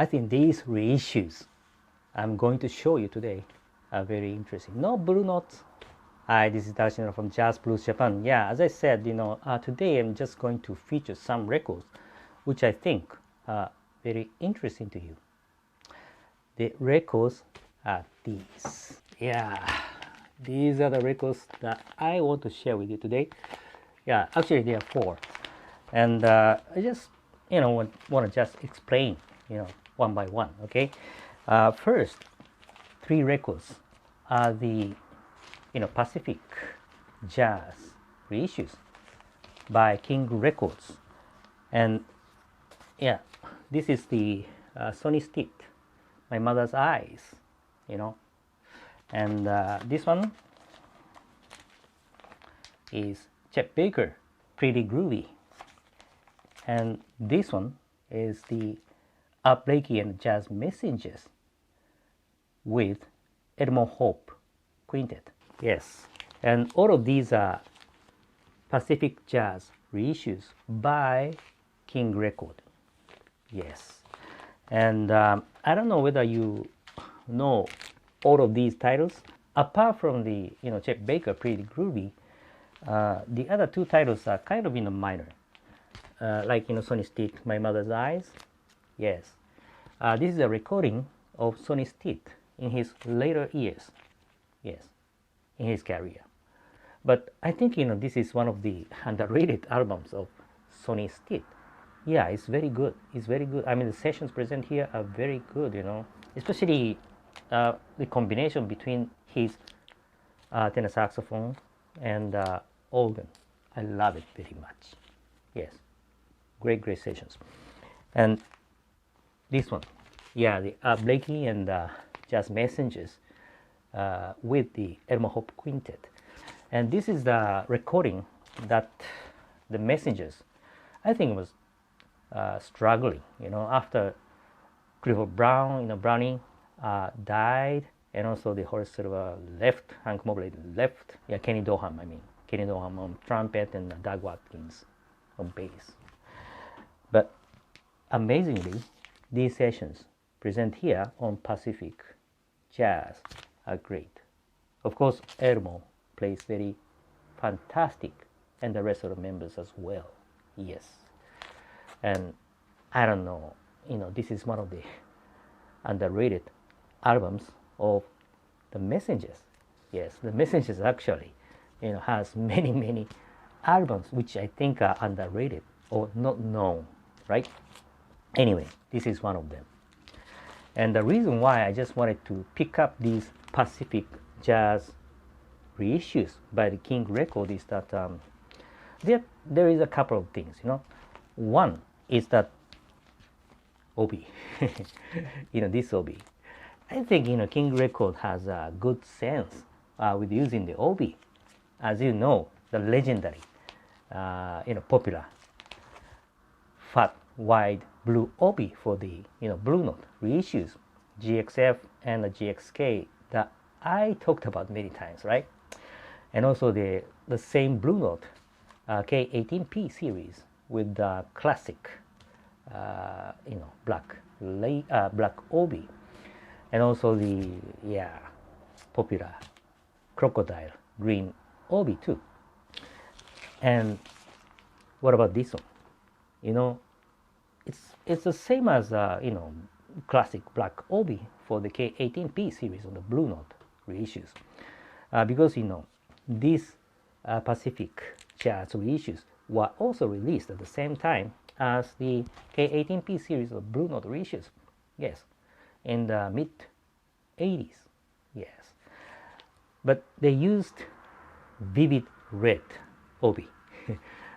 I think these reissues I'm going to show you today are very interesting. No blue notes. Hi, this is Darshina from Jazz Blues Japan. Yeah, as I said, today I'm just going to feature some records which I think are very interesting to you. The records are these. Yeah, these are the records that I want to share with you today. Yeah, actually there are 4. And I just, want to just explain, one by one, okay? First, 3 records are the, Pacific Jazz reissues by King Records. And yeah, this is the Sony Stitt, My Mother's Eyes, And this one is Chet Baker, Pretty Groovy. And this one is the Art Blakey and Jazz Messengers with Edmond Hope Quintet. Yes, and all of these are Pacific Jazz reissues by King Record. Yes, and I don't know whether you know all of these titles. Apart from the Chet Baker, Pretty Groovy, the other 2 titles are kind of minor. Like Sonny Stitt, My Mother's Eyes. Yes, this is a recording of Sonny Stitt in his later years. Yes, in his career. But I think this is one of the underrated albums of Sonny Stitt. Yeah, it's very good. It's very good. I mean, the sessions present here are very good. Especially the combination between his tenor saxophone and organ. I love it very much. Yes. Great sessions. And this one, yeah, the Blakey and Jazz Messengers with the Edmond Hope Quintet. And this is the recording that the Messengers, I think, was struggling, after Clifford Browning died, and also the Horace Silver left, Hank Mobley left, yeah, Kenny Dorham on trumpet, and Doug Watkins on bass. But amazingly, these sessions present here on Pacific Jazz are great. Of course, Edmond plays very fantastic, and the rest of the members as well. Yes. And I don't know, this is one of the underrated albums of the Messengers. Yes, the Messengers actually, has many albums which I think are underrated or not known. Right? Anyway, this is one of them. And the reason why I just wanted to pick up these Pacific Jazz reissues by the King Record is that there is a couple of things, One is that obi, this obi. I think, King Record has a good sense with using the obi. As you know, the legendary, popular fat wide blue obi for the blue note reissues, GXF and the GXK that I talked about many times, right? And also the same blue note K18P series with the classic black obi, and also the popular crocodile green obi too. And what about this one? It's the same as classic black obi for the K18P series on the blue note reissues, because these Pacific Jazz reissues were also released at the same time as the K18P series of blue note reissues. Yes, in the mid 80s. Yes, but they used vivid red obi.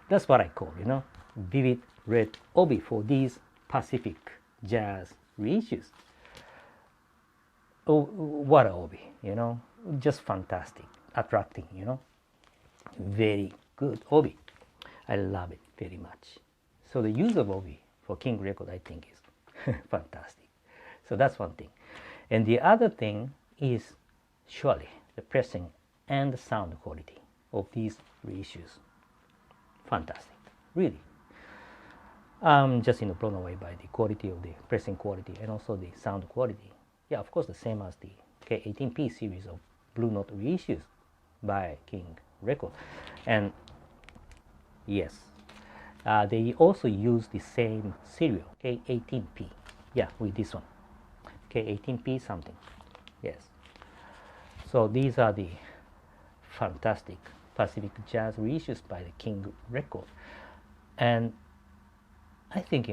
That's what I call, vivid red obi for these Pacific Jazz reissues. Oh, what a obi, just fantastic, attracting, very good obi. I love it very much. So the use of obi for King Record, I think, is fantastic. So that's one thing. And the other thing is surely the pressing and the sound quality of these reissues. Fantastic, really. I'm just blown away by the quality of the pressing quality and also the sound quality. Yeah, of course, the same as the K18P series of Blue Note reissues by King Record. And yes, they also use the same serial K18P. Yeah, with this one, K18P something. Yes. So these are the fantastic Pacific Jazz reissues by the King Record. And I think,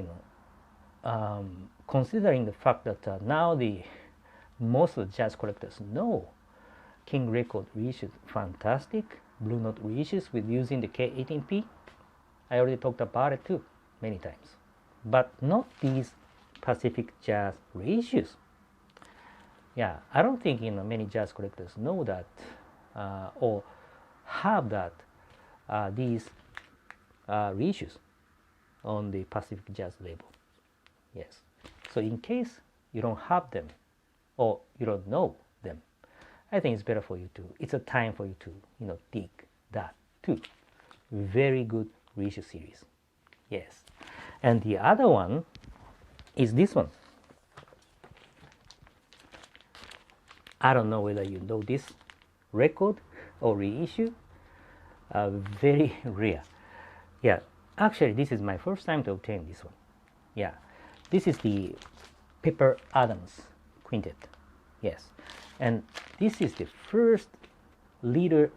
considering the fact that now most of the jazz collectors know King Record reissues fantastic Blue Note reissues with using the K18P. I already talked about it too many times, but not these Pacific Jazz reissues. Yeah, I don't think many jazz collectors know that or have that these reissues on the Pacific Jazz label. Yes. So in case you don't have them or you don't know them, I think it's better for you to. It's a time for you to dig that too. Very good reissue series. Yes. And the other one is this one. I don't know whether you know this record or reissue. Very rare. Yeah, actually this is my first time to obtain this one. Yeah, this is the Pepper Adamas Quintet. Yes, and this is the first leader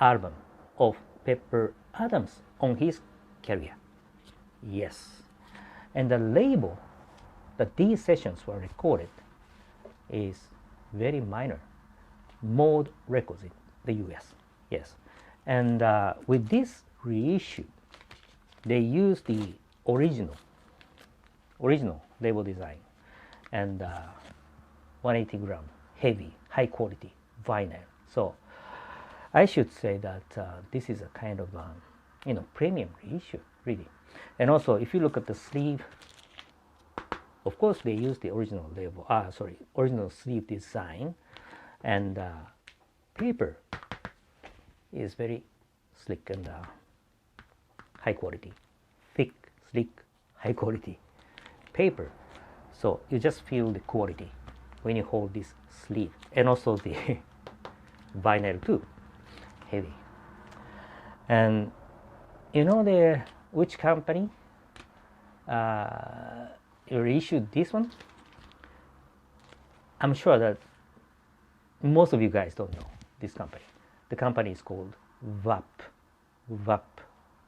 album of Pepper Adamas on his career. Yes, and the label that these sessions were recorded is very minor, Mode Records in the US. Yes, and with this reissue, they use the original label design and 180 gram heavy, high quality vinyl. So I should say that this is a kind of premium reissue, really. And also, if you look at the sleeve, of course they use the original label. Original sleeve design, and paper is very slick and high quality, thick, slick, high quality paper. So you just feel the quality when you hold this sleeve, and also the vinyl too, heavy. And which company reissued this one? I'm sure that most of you guys don't know this company. The company is called Vap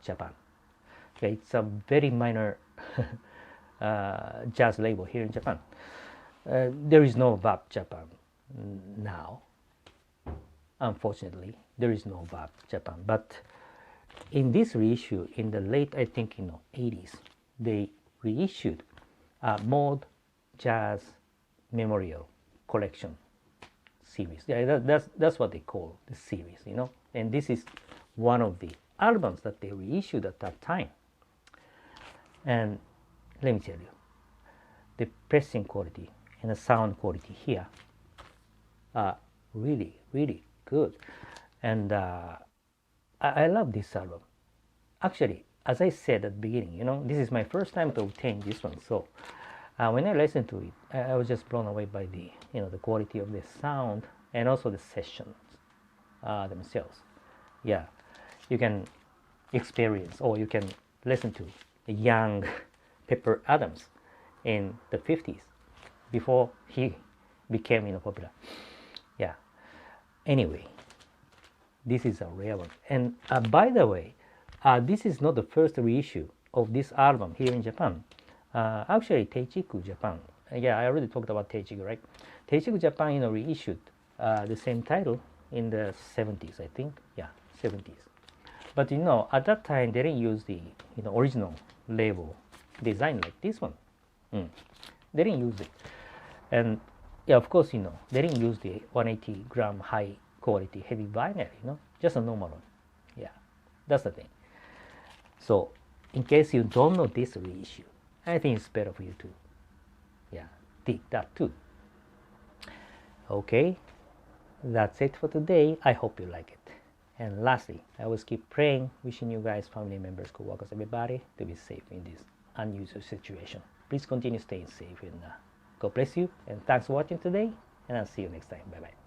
Japan. Okay, it's a very minor jazz label here in Japan. There is no Vap Japan now. Unfortunately, there is no Vap Japan. But in this reissue, in the late, I think, 80s, they reissued Mode Jazz Memorial Collection series. Yeah, that's what they call the series, And this is one of the albums that they reissued at that time. And let me tell you, the pressing quality and the sound quality here are really, really good. And I love this album. Actually, as I said at the beginning, this is my first time to obtain this one. So when I listened to it, I was just blown away by the quality of the sound and also the sessions themselves. Yeah, you can experience, or you can listen to a young Pepper Adamas in the 50s before he became popular. Yeah. Anyway, this is a rare one. And by the way, this is not the first reissue of this album here in Japan. Actually, Teichiku Japan. Yeah, I already talked about Teichiku, right? Teichiku Japan, reissued the same title in the 70s, I think. Yeah, 70s. But at that time they didn't use the original label design like this one. They didn't use it, and yeah, of course, they didn't use the 180 gram high quality heavy vinyl. Just a normal one. Yeah, that's the thing. So in case you don't know this reissue, I think it's better for you to dig that too. Okay, that's it for today. I hope you like it. And lastly, I always keep praying, wishing you guys, family members, co-workers, everybody to be safe in this unusual situation. Please continue staying safe, and God bless you, and thanks for watching today, and I'll see you next time. Bye bye.